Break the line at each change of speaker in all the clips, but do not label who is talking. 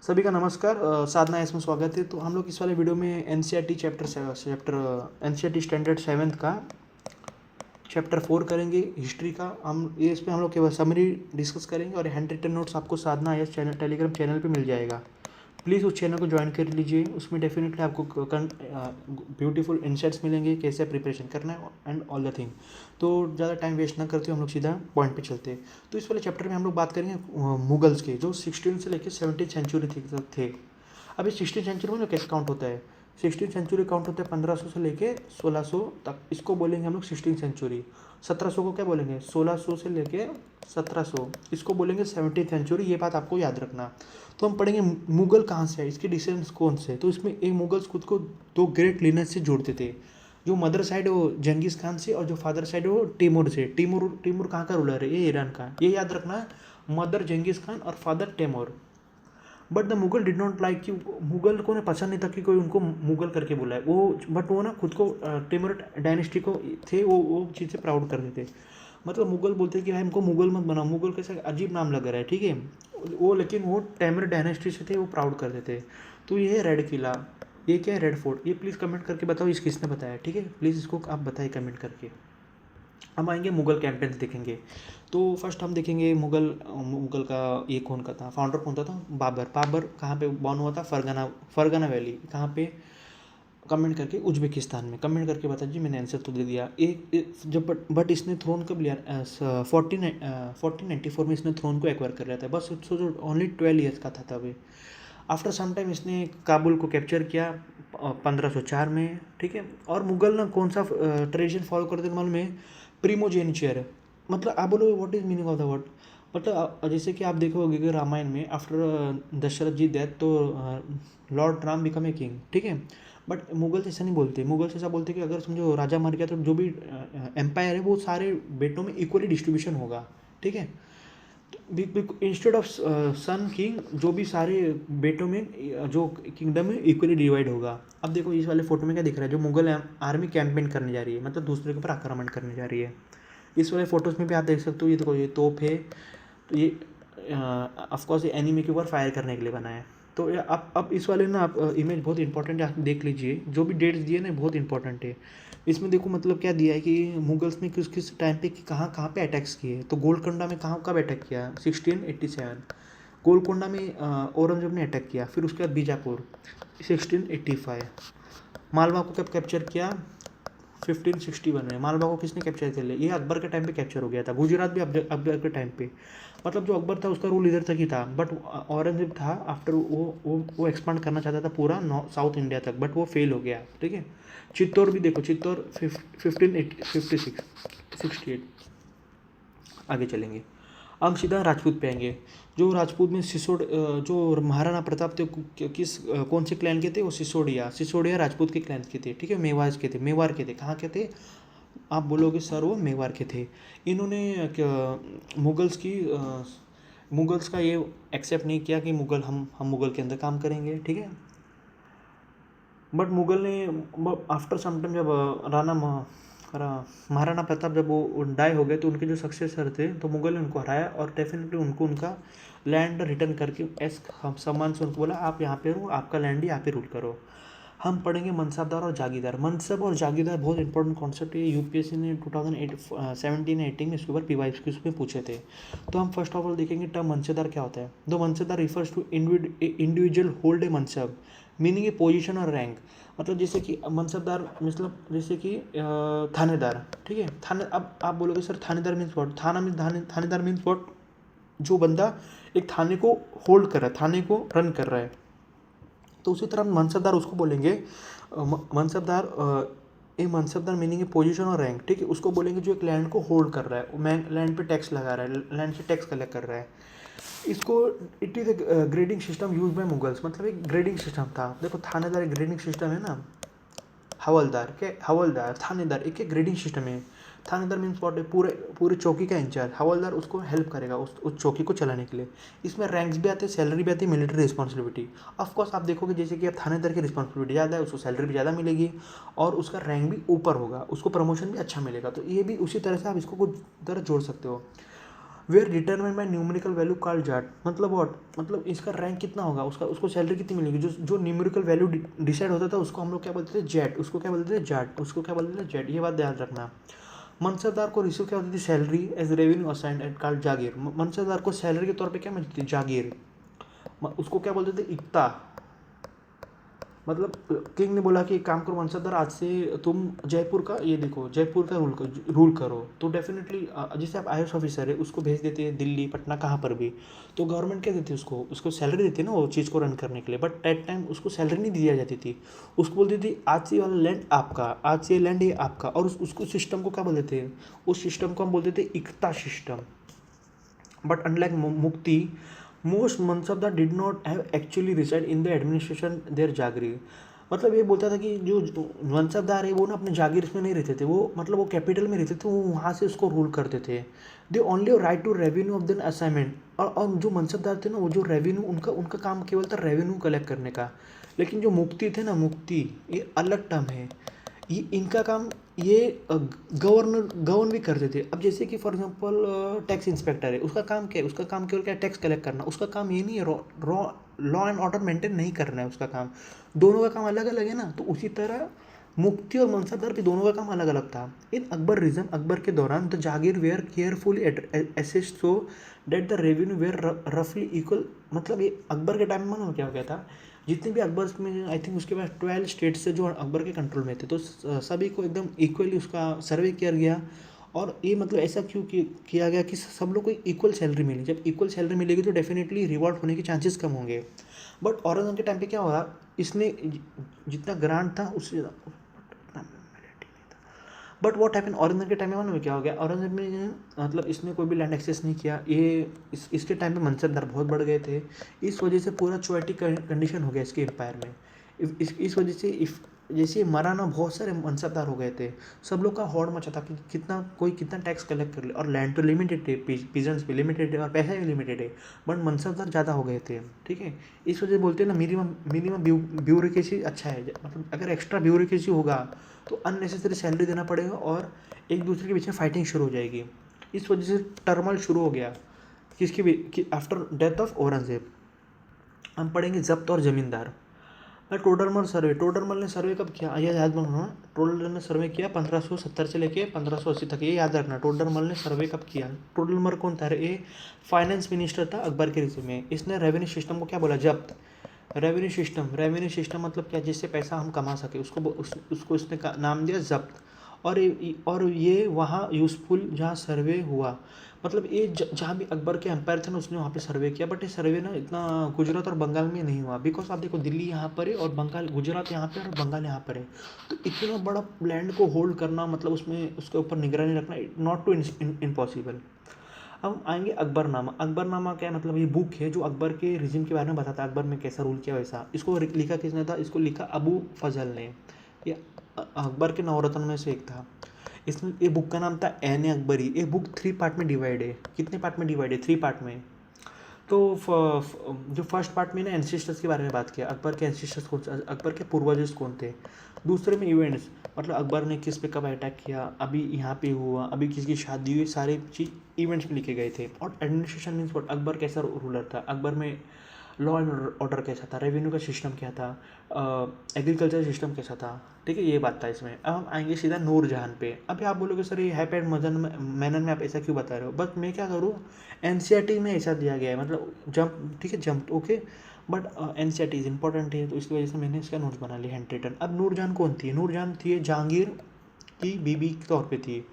सभी का नमस्कार। साधना इसमें स्वागत है। तो हम लोग इस वाले वीडियो में एनसीईआरटी एनसीईआरटी स्टैंडर्ड 7th का चैप्टर 4 करेंगे, हिस्ट्री का। इसमें हम लोग केवल समरी डिस्कस करेंगे और हैंड रिटन नोट्स आपको साधना आईएएस चैनल टेलीग्राम चैनल पे मिल जाएगा। प्लीज़ उस चैनल को ज्वाइन कर लीजिए। उसमें डेफिनेटली आपको ब्यूटीफुल इंसाइट्स मिलेंगे, कैसे प्रिपरेशन करना है एंड ऑल द थिंग। तो ज़्यादा टाइम वेस्ट ना करते हुए हम लोग सीधा पॉइंट पे चलते हैं। तो इस वाले चैप्टर में हम लोग बात करेंगे मुगल्स के, जो 16 से लेकर 17th सेंचुरी तक थे। अभी 16th सेंचुरी में कैसे काउंट होता है? 16th सेंचुरी काउंट होता है 1500 से लेके 1600 तक, इसको बोलेंगे हम लोग 16th सेंचुरी। 1700 को क्या बोलेंगे? 1600 से लेके 1700, इसको बोलेंगे 17th सेंचुरी। ये बात आपको याद रखना। तो हम पढ़ेंगे मुगल कहाँ से है, इसके डिसेंडेंट्स कौन से। तो इसमें एक मुगल्स खुद को दो ग्रेट लिनेज से जोड़ते थे। जो मदर साइड है वो जंगीज खान से और जो फादर साइड है वो टिमूर से। टिमूर कहाँ का रूलर है? ये ईरान का। ये याद रखना, मदर जंगीज खान और father Timur. But the Mughal did not like, कि मुगल को ना पसंद नहीं था कि कोई उनको मुगल करके बुलाए। बट वो ना खुद को टिमूर डायनेस्टी को थे, वो चीज़ से प्राउड करते थे। मतलब मुगल बोलते कि भाई हमको मुगल मत बनाओ, मुगल कैसा अजीब नाम लग रहा है, ठीक है। लेकिन वो टेमर डायनेस्टी से थे, वो प्राउड करते थे। तो ये है रेड किला, ये क्या है? Red fort. ये प्लीज़ कमेंट करके बताओ इस किसने बताया, ठीक है। प्लीज़ इसको आप बताइए कमेंट करके। हम आएंगे मुगल कैंपेन्स देखेंगे। तो फर्स्ट हम देखेंगे मुगल का ये कौन का था, फाउंडर कौन था? बाबर। बाबर कहाँ पे बॉर्न हुआ था? फरगना वैली। कहाँ पे? कमेंट करके उज्बेकिस्तान में। कमेंट करके बता जी, मैंने आंसर तो दे दिया। जब बट इसने थ्रोन कब लिया? 1494 में इसने थ्रोन को एक्वायर कर लिया था। बस सोचो, ओनली 12 ईयर्स का था तभी। आफ्टर सम टाइम इसने काबुल को कैप्चर किया 1504 में, ठीक है। और मुगल ना कौन सा ट्रेडिशन फॉलो करते थे मालूम है? प्रीमोजेनिचर। मतलब आप बोलो what is meaning of the word? मतलब जैसे कि आप देखोगे कि रामायण में आफ्टर दशरथ जी डेथ तो Lord Ram become a king, ठीक है। बट मुगल्स ऐसा नहीं बोलते। मुगल्स ऐसा बोलते कि अगर समझो राजा मर गया तो जो भी एम्पायर है वो सारे बेटों में इक्वली डिस्ट्रीब्यूशन होगा, ठीक है। इंस्टेड ऑफ सन किंग, जो भी सारे बेटों में जो किंगडम है इक्वली डिवाइड होगा। अब देखो इस वाले फोटो में क्या दिख रहा है? जो मुगल आर्मी कैंपेन करने जा रही है, मतलब दूसरे के ऊपर आक्रमण करने जा रही है। इस वाले फोटोज़ में भी आप देख सकते हो, ये देखो ये तोप है। तो ये ऑफकोर्स ये एनिमी के ऊपर फायर करने के लिए बना है। तो अब इस वाले ना आप इमेज बहुत इंपॉर्टेंट है, आप देख लीजिए। जो भी डेट्स दिए ना बहुत इंपॉर्टेंट है। इसमें देखो मतलब क्या दिया है कि मुगल्स ने किस किस टाइम पे कहाँ कहाँ पे अटैक्स किए। तो गोलकोंडा में कहाँ कब अटैक किया? 1687। गोलकोंडा में औरंगजेब ने अटैक किया। फिर उसके बाद बीजापुर 1685। मालवा को कब कैप्चर किया? 1561 में। मालवा को किसने कैप्चर कर लिया? ये अकबर के टाइम पे कैप्चर हो गया था। गुजरात भी अकबर के टाइम पे। मतलब जो अकबर था उसका रूल इधर तक ही था। बट औरंगजेब था आफ्टर वो एक्सपांड करना चाहता था पूरा साउथ इंडिया तक, बट वो फेल हो गया, ठीक है। चित्तौड़ भी देखो, चित्तौड़ 1568। आगे चलेंगे। हम सीधा राजपूत पे आएंगे। जो राजपूत में जो महाराणा प्रताप थे, कौन से क्लैन के थे? वो सिसोदिया राजपूत के क्लैन के थे, ठीक है। मेवाड़ के थे। कहाँ के थे? आप बोलोगे सर वो मेवाड़ के थे। इन्होंने मुगल्स का ये एक्सेप्ट नहीं किया कि हम मुगल के अंदर काम करेंगे, ठीक है। बट मुगल ने आफ्टर सम टाइम जब महाराणा प्रताप जब वो डाई हो गए तो उनके जो सक्सेसर थे, तो मुगल ने उनको हराया और डेफिनेटली उनको उनका लैंड रिटर्न करके हम सम्मान से उनको बोला आप यहाँ पे रहो, आपका लैंड ही यहाँ पे रूल करो। हम पढ़ेंगे मनसबदार और जागीरदार। मनसब और जागीरदार बहुत इंपॉर्टेंट कॉन्सेप्ट है। यूपीएससी ने 2017-18 में इसके ऊपर PYQ में पूछे थे। तो हम फर्स्ट ऑफ ऑल देखेंगे टर्म मनसबदार क्या होता है। दो mansabdar refers to individual hold a mansab, meaning a position और रैंक। मतलब जैसे कि मनसबदार मतलब जैसे कि थानेदार, ठीक है। अब आप बोलोगे सर थानेदार मीन्स व्हाट? थानेदार मीन्स व्हाट? जो बंदा एक थाने को होल्ड कर रहा है, थाने को रन कर रहा है। तो उसी तरह मनसबदार उसको बोलेंगे। मनसबदार मीनिंग है पोजीशन और रैंक, ठीक है। उसको बोलेंगे जो एक लैंड को होल्ड कर रहा है, लैंड पे टैक्स लगा रहा है, लैंड से टैक्स कलेक्ट कर रहा है। इसको it is a grading system use by Mughals. मतलब एक ग्रेडिंग सिस्टम था। देखो थानेदार एक ग्रेडिंग सिस्टम है ना। हवलदार थानेदार एक ग्रेडिंग सिस्टम है। थानेदार मीन्स व्हाट है? पूरे चौकी का इंचार्ज। हवलदार उसको हेल्प करेगा उस चौकी को चलाने के लिए। इसमें रैंक्स भी आते हैं, सैलरी भी आती है, मिलिट्री रिस्पॉन्सिबिलिटी। ऑफकोर्स आप देखोगे जैसे कि अब थानेदार की रिस्पॉन्सिबिलिटी ज़्यादा है, उसको सैलरी भी ज़्यादा मिलेगी और उसका रैंक भी ऊपर होगा, उसको प्रमोशन भी अच्छा मिलेगा। तो ये भी उसी तरह से आप इसको कुछ तरह जोड़ सकते हो। Where determine by numerical value called जाट। मतलब व्हाट, मतलब इसका रैंक कितना होगा, उसका उसको सैलरी कितनी मिलेगी, जो जो न्यूमेरिकल वैल्यू डिसाइड होता था उसको हम लोग क्या बोलते थे, जेट, उसको क्या बोलते थे, जाट, उसको क्या बोलते थे, जेट। ये बात ध्यान रखना। मनसबदार को रिसीव क्या होती थी, salary as revenue assigned at called jagir. Mansabdar को सैलरी के तौर पे क्या मिलती थी, जागीर। उसको क्या बोलते थे, इक्ता। मतलब किंग ने बोला कि एक काम करो मनसबदार, आज से तुम जयपुर का ये देखो, जयपुर का रूल करो। तो डेफिनेटली जैसे आप IAS ऑफिसर है उसको भेज देते हैं दिल्ली, पटना, कहाँ पर भी, तो गवर्नमेंट क्या देती है उसको, उसको सैलरी देती है ना वो चीज़ को रन करने के लिए। बट एट टाइम उसको सैलरी नहीं दी जाती थी, उसको बोलती थी आज से ये वाला लैंड आपका, आज से ये लैंड ये आपका। और उसको सिस्टम को क्या बोलते थे, उस सिस्टम को हम बोलते थे iqta system. But unlike muqti, most mansabdar did not have actually reside in the administration their jagir. मतलब ये बोलता था कि जो मनसबदार है वो ना अपने जागीर में नहीं रहते थे, वो मतलब वो कैपिटल में रहते थे, वो वहाँ से उसको रूल करते थे। They only right to revenue of then assignment. और जो मनसबदार थे ना, वो जो रेवेन्यू, उनका उनका काम केवल था रेवेन्यू कलेक्ट करने का। लेकिन जो मुक्ति थे ना, मुक्ति ये अलग टर्म है, ये इनका काम ये गवर्न भी करते थे। अब जैसे कि फॉर एग्जांपल टैक्स इंस्पेक्टर है, उसका काम क्या है, उसका काम केवल क्या है, टैक्स कलेक्ट करना। उसका काम ये नहीं है लॉ एंड ऑर्डर मेंटेन नहीं करना है उसका काम। दोनों का काम अलग अलग है ना। तो उसी तरह मुफ्ती और मनसबदार भी दोनों का काम अलग अलग था। इन अकबर रिजम, अकबर के दौरान the jagir were carefully assessed so that the revenue were रफली इक्वल। मतलब ये अकबर के टाइम में मालूम क्या हो गया था, जितने भी अकबर में आई थिंक उसके पास 12 स्टेट्स से जो अकबर के कंट्रोल में थे, तो सभी को एकदम इक्वली उसका सर्वे किया गया। और ये मतलब ऐसा क्यों किया गया कि सब लोग को इक्वल सैलरी मिली। जब इक्वल सैलरी मिलेगी तो डेफिनेटली रिवॉर्ड होने के चांसेस कम होंगे। बट औरंगजेब के टाइम पे क्या हुआ, इसने जितना ग्रांट था उससे ज़्यादा, बट वॉट हैपन, औरंगजेब के टाइम में मालूम है क्या हो गया, औरंगजेब ने मतलब इसने कोई भी लैंड एक्सेस नहीं किया। ये इसके टाइम में मनसबदार बहुत बढ़ गए थे। इस वजह से पूरा चोटिक कंडीशन हो गया इसके एम्पायर में। इस वजह से जैसे मरा ना, बहुत सारे मनसबदार हो गए थे। सब लोग का हौड़ मचा था कि कितना कोई कितना टैक्स कलेक्ट कर ले। और लैंड तो लिमिटेड है, पीजेंट्स भी लिमिटेड है और पैसा भी लिमिटेड है, बट मनसबदार ज़्यादा हो गए थे। ठीक है, इस वजह से बोलते हैं ना, मिनिमम ब्यूरोक्रेसी अच्छा है। मतलब अगर एक्स्ट्रा ब्यूरोक्रेसी होगा तो अननेसेसरी सैलरी देना पड़ेगा और एक दूसरे के बीच में फाइटिंग शुरू हो जाएगी। इस वजह से टर्मल शुरू हो गया किसकी भी, आफ्टर डेथ ऑफ औरंगजेब। हम पढ़ेंगे जब्त और ज़मींदार। टोडरमल सर्वे, टोडरमल ने सर्वे कब किया, ये याद रखना। टोडरमल ने सर्वे किया 1570 से लेके 1580 तक, ये याद रखना। टोडरमल ने सर्वे कब किया। टोडरमल कौन था, ये फाइनेंस मिनिस्टर था अकबर के रिजिम में। इसने रेवेन्यू सिस्टम को क्या बोला, जब्त। रेवेन्यू सिस्टम मतलब क्या, जिससे पैसा हम कमा सके, उसको इसने नाम दिया जब्त। और ये वहाँ यूज़फुल जहाँ सर्वे हुआ, मतलब ये जहाँ भी अकबर के एम्पायर थे ना, उसने वहाँ पे सर्वे किया। बट ये सर्वे ना इतना गुजरात और बंगाल में नहीं हुआ, बिकॉज आप देखो दिल्ली यहाँ पर है और बंगाल, गुजरात यहाँ पर और बंगाल यहाँ पर है। तो इतना बड़ा लैंड को होल्ड करना, मतलब उसमें उसके ऊपर निगरानी रखना, नॉट टू इम्पॉसिबल। अब आएंगे अकबरनामा। अकबरनामा क्या है, मतलब ये बुक है जो अकबर के रिजिम के बारे में बताता है, अकबर में कैसा रूल किया वैसा। इसको लिखा किसने था, इसको लिखा अबू फजल ने। ये अकबर के नवरत्न में से एक था। इसमें ये बुक का नाम था ऐन अकबरी। ये बुक 3 पार्ट में डिवाइड है। कितने पार्ट में डिवाइड है, 3 पार्ट में। तो जो फर्स्ट पार्ट में ना एंसेस्टर्स के बारे में बात किया, अकबर के एंसेस्टर्स कौन, अकबर के पूर्वज कौन थे। दूसरे में इवेंट्स, मतलब अकबर ने किस पे कब अटैक किया, अभी यहाँ पे हुआ, अभी किसकी शादी हुई, सारे चीज़ इवेंट्स में लिखे गए थे। और एडमिनिस्ट्रेशन मीन्स व्हाट, अकबर कैसा रूलर था, अकबर में लॉ एंड ऑर्डर कैसा था, रेवेन्यू का सिस्टम क्या था, एग्रीकल्चर सिस्टम कैसा था। ठीक है, ये बात था इसमें। अब हम आएंगे सीधा नूरजहान पे। अभी आप बोलोगे सर ये हैपेड मजन मैनन में आप ऐसा क्यों बता रहे हो, बस मैं क्या करूँ, एनसीईआरटी में ऐसा दिया गया है, मतलब जंप, ठीक है, jump okay, but NCERT is important है, तो इसकी वजह से मैंने इसका नोट्स बना लिया हैंड रिटन। अब नूरजहान कौन थी, नूरजहान थी जहांगीर की बीबी के तौर पे थी।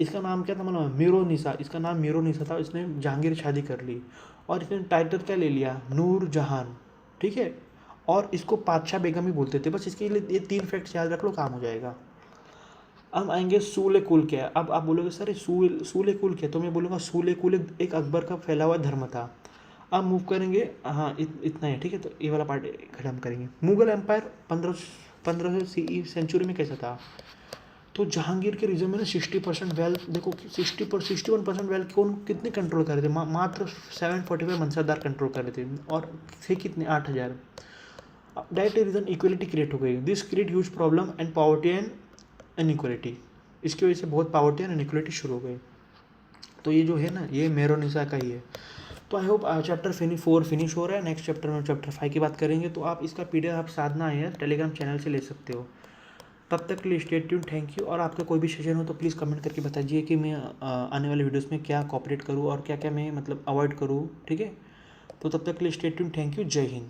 इसका नाम क्या था, मतलब मीरोनिसा, इसका नाम मीरोनिसा था। इसने जहांगीर शादी कर ली और इसने टाइटल क्या ले लिया, नूरजहान। ठीक है, और इसको पातशाह बेगम ही बोलते थे। बस इसके लिए ये 3 फैक्ट्स याद रख लो, काम हो जाएगा। अब आएंगे सूल कुल क्या है। अब आप बोलोगे सर सूल कुल क्या है, तो मैं बोलूँगा सूल कुल एक अकबर का फैला हुआ धर्म था। अब मूव करेंगे, हाँ इतना है, ठीक है, तो ये वाला पार्ट खत्म करेंगे। मुगल एम्पायर 1500 CE सेंचुरी में कैसा था। तो जहांगीर के रिजम में ना 60% वेल्थ, देखो 61% वेल्थ कौन कितने कंट्रोल कर रहे थे, मात्र 745 मनसबदार कंट्रोल कर रहे थे, और थे कितने 8000। डायरेक्ट रीजन इक्वलिटी क्रिएट हो गई। This create huge problem and poverty and inequality. इसकी वजह से बहुत पॉवर्टी एंड इनइक्वलिटी शुरू हो गई। तो ये जो है ना, ये मेरोनिसा का ही है। तो आई होप चैप्टर 4 फिनिश हो रहा है। नेक्स्ट चैप्टर में चैप्टर 5 की बात करेंगे। तो आप इसका PDF आप साधना है टेलीग्राम चैनल से ले सकते हो। तब तक के लिए स्टे ट्यून, थैंक यू। और आपका कोई भी सजेशन हो तो प्लीज़ कमेंट करके बताइए कि मैं आने वाले वीडियोस में क्या कॉपरेट करूँ और क्या क्या मैं मतलब अवॉइड करूँ, ठीक है। तो तब तक के लिए स्टे ट्यून, थैंक यू, जय हिंद।